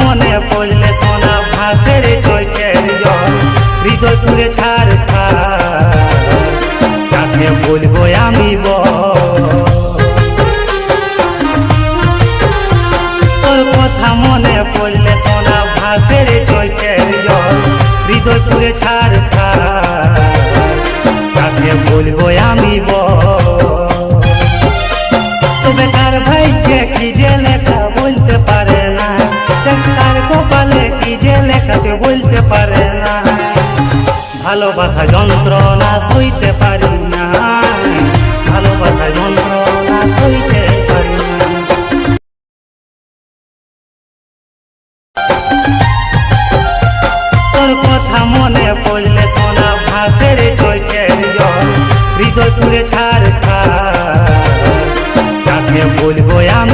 মনে পড়লে সোনা ভাসে রে চোখের জল, হৃদয় পুরে ছাড় কাকে বলবো আমি তোর কথা মনে পড়লে সোনা ভাসে রে চোখের জল, হৃদয় পুরে ছাড় কাকে বলবো আমি তবে কার ভাইকে কি যে লেখা বলতে পারে না, তার কপালে কি যে লেখা বলতে পারে না, ভালোবাসা যন্ত্রণা সইতে পারি